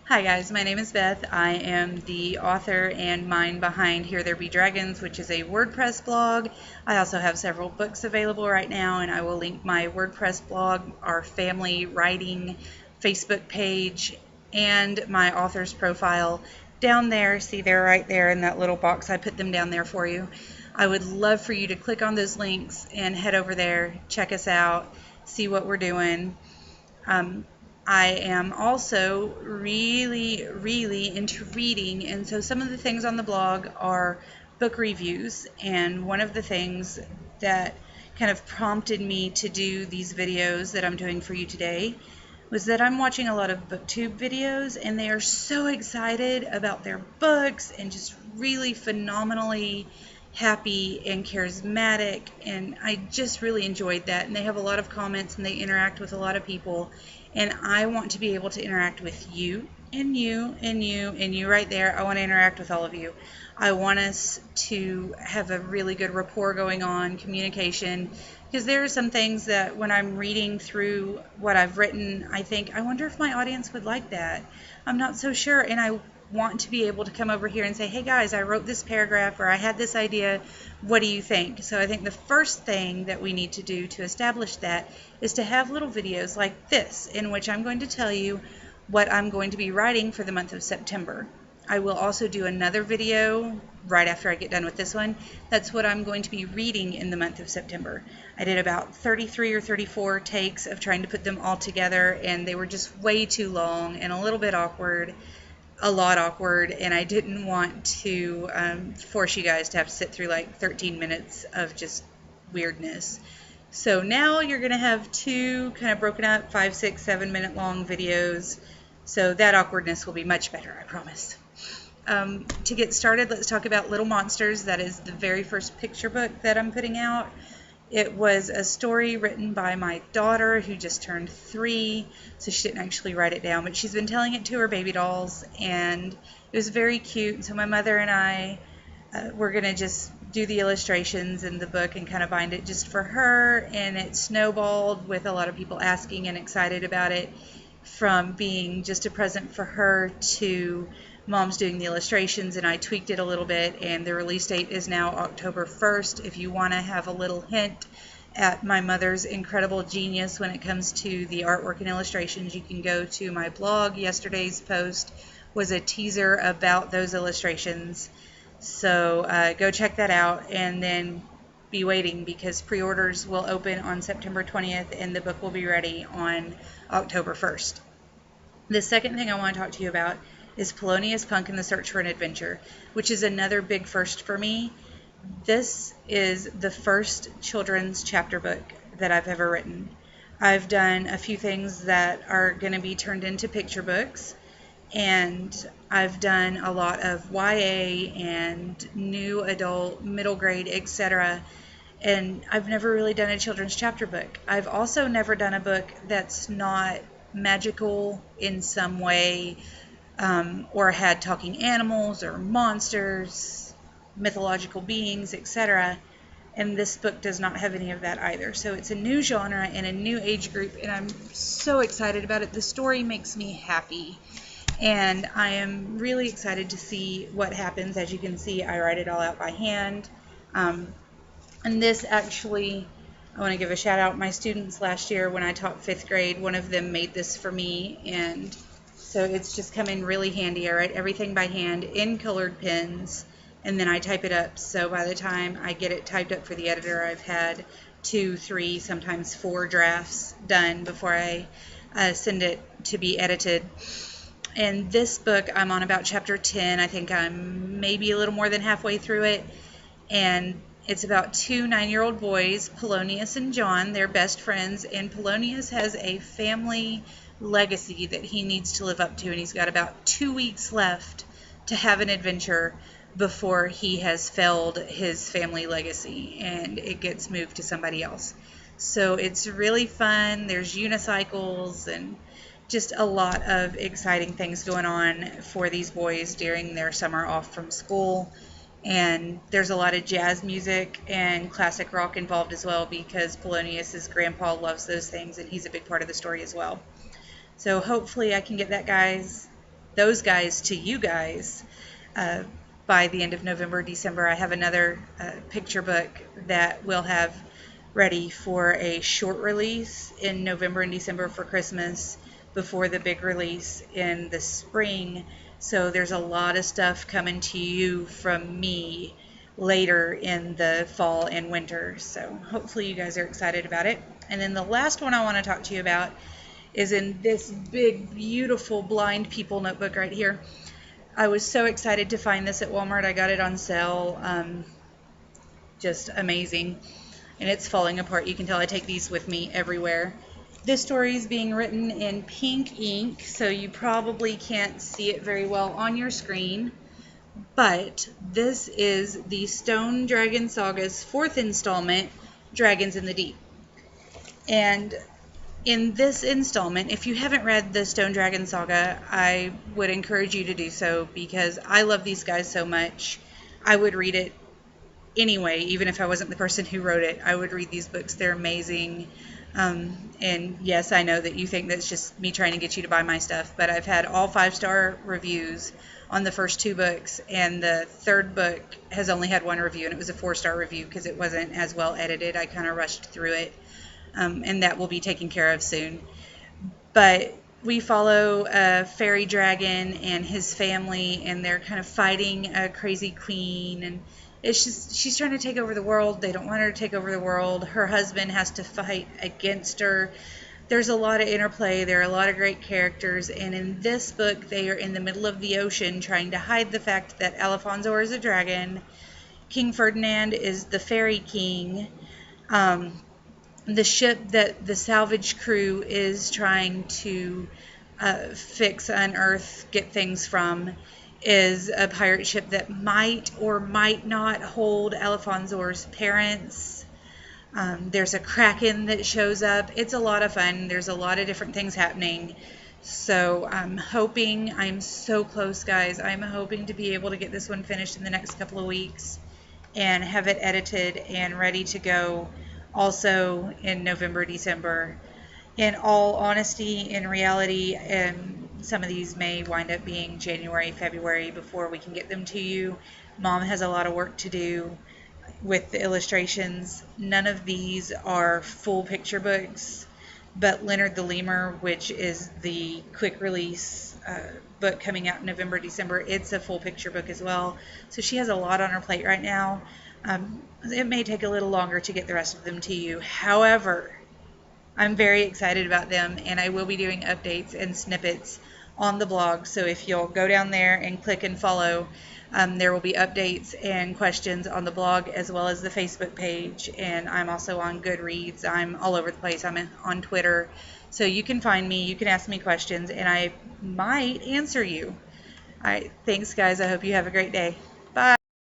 Hi guys, my name is Beth. I am the author and mind behind Here There Be Dragons, which is a WordPress blog. I also have several books available right now, and I will link my WordPress blog, our family writing Facebook page, and my author's profile down there. See, they're right there in that little box. I put them down there for you. I would love for you to click on those links and head over there, check us out, see what we're doing. I am also really into reading, and so some of the things on the blog are book reviews, and one of the things that kind of prompted me to do these videos that I'm doing for you today was that I'm watching a lot of booktube videos, and they are so excited about their books and just really phenomenally happy and charismatic, and I just really enjoyed that. And they have a lot of comments and they interact with a lot of people, and I want to be able to interact with you and you and you and you right there. I want to interact with all of you. I want us to have a really good rapport going on, communication, because there are some things that when I'm reading through what I've written, I think, I wonder if my audience would like that. I'm not so sure, and I want to be able to come over here and say, hey guys, I wrote this paragraph, or I had this idea, what do you think? So I think the first thing that we need to do to establish that is to have little videos like this, in which I'm going to tell you what I'm going to be writing for the month of September. I will also do another video right after I get done with this one. That's what I'm going to be reading in the month of September. I did about 33 or 34 takes of trying to put them all together, and they were just way too long and a little bit awkward. A lot awkward, and I didn't want to force you guys to have to sit through like 13 minutes of just weirdness. So now you're going to have two kind of broken up 5, 6, 7 minute long videos, so that awkwardness will be much better, I promise. To get started, let's talk about Little Monsters. That is the very first picture book that I'm putting out. It was a story written by my daughter, who just turned 3, so she didn't actually write it down, but she's been telling it to her baby dolls, and it was very cute. So my mother and I were going to just do the illustrations in the book and kind of bind it just for her, and it snowballed with a lot of people asking and excited about it, from being just a present for her to Mom's doing the illustrations, and I tweaked it a little bit, and the release date is now October 1st. If you want to have a little hint at my mother's incredible genius when it comes to the artwork and illustrations, you can go to my blog. Yesterday's post was a teaser about those illustrations, so go check that out, and then be waiting, because pre-orders will open on September 20th and the book will be ready on October 1st. The second thing I want to talk to you about is Polonius Punk and the Search for an Adventure, which is another big first for me. This is the first children's chapter book that I've ever written. I've done a few things that are going to be turned into picture books, and I've done a lot of YA and new adult, middle grade, etc., and I've never really done a children's chapter book. I've also never done a book that's not magical in some way, or had talking animals or monsters, mythological beings, etc. And this book does not have any of that either. So it's a new genre and a new age group, and I'm so excited about it. The story makes me happy, and I am really excited to see what happens. As you can see, I write it all out by hand. And this actually, I want to give a shout out. My students last year, when I taught 5th grade, one of them made this for me, and so it's just come in really handy. I write everything by hand in colored pens, and then I type it up. So by the time I get it typed up for the editor, I've had 2, 3, sometimes 4 drafts done before I send it to be edited. And this book, I'm on about chapter 10. I think I'm maybe a little more than halfway through it, and it's about 2 9-year-old boys, Polonius and John. They're best friends, and Polonius has a family legacy that he needs to live up to, and he's got about 2 weeks left to have an adventure before he has failed his family legacy and it gets moved to somebody else. So it's really fun. There's unicycles and just a lot of exciting things going on for these boys during their summer off from school. And there's a lot of jazz music and classic rock involved as well, because Polonius's grandpa loves those things, and he's a big part of the story as well. So hopefully I can get that, guys, those guys to you guys uh, by the end of November, December. I have another picture book that we'll have ready for a short release in November and December for Christmas before the big release in the spring. So there's a lot of stuff coming to you from me later in the fall and winter. So hopefully you guys are excited about it. And then the last one I want to talk to you about is in this big, beautiful blind people notebook right here. I was so excited to find this at Walmart. I got it on sale. Just amazing. And it's falling apart. You can tell I take these with me everywhere. This story is being written in pink ink, so you probably can't see it very well on your screen. But this is the Stone Dragon Saga's 4th installment, Dragons in the Deep. And in this installment, if you haven't read the Stone Dragon Saga, I would encourage you to do so because I love these guys so much. I would read it anyway, even if I wasn't the person who wrote it. I would read these books. They're amazing. And yes, I know that you think that's just me trying to get you to buy my stuff, but I've had all 5-star reviews on the first 2 books, and the 3rd book has only had 1 review, and it was a 4-star review because it wasn't as well edited. I kind of rushed through it, and that will be taken care of soon. But we follow a fairy dragon and his family, and they're kind of fighting a crazy queen, and it's just, she's trying to take over the world. They don't want her to take over the world. Her husband has to fight against her. There's a lot of interplay. There are a lot of great characters. And in this book, they are in the middle of the ocean trying to hide the fact that Alfonso is a dragon. King Ferdinand is the fairy king. The ship that the salvage crew is trying to fix, unearth, get things from is a pirate ship that might or might not hold Alfonso's parents. There's a kraken that shows up. It's a lot of fun. There's a lot of different things happening. So I'm so close, guys. I'm hoping to be able to get this one finished in the next couple of weeks and have it edited and ready to go also in November, December. In all honesty, in reality, some of these may wind up being January, February before we can get them to you. Mom has a lot of work to do with the illustrations. None of these are full picture books, but Leonard the Lemur, which is the quick release book coming out in November, December, it's a full picture book as well. So she has a lot on her plate right now. It may take a little longer to get the rest of them to you. However, I'm very excited about them, and I will be doing updates and snippets on the blog. So if you'll go down there and click and follow, there will be updates and questions on the blog as well as the Facebook page. And I'm also on Goodreads. I'm all over the place. I'm on Twitter. So you can find me. You can ask me questions, and I might answer you. All right. Thanks, guys. I hope you have a great day.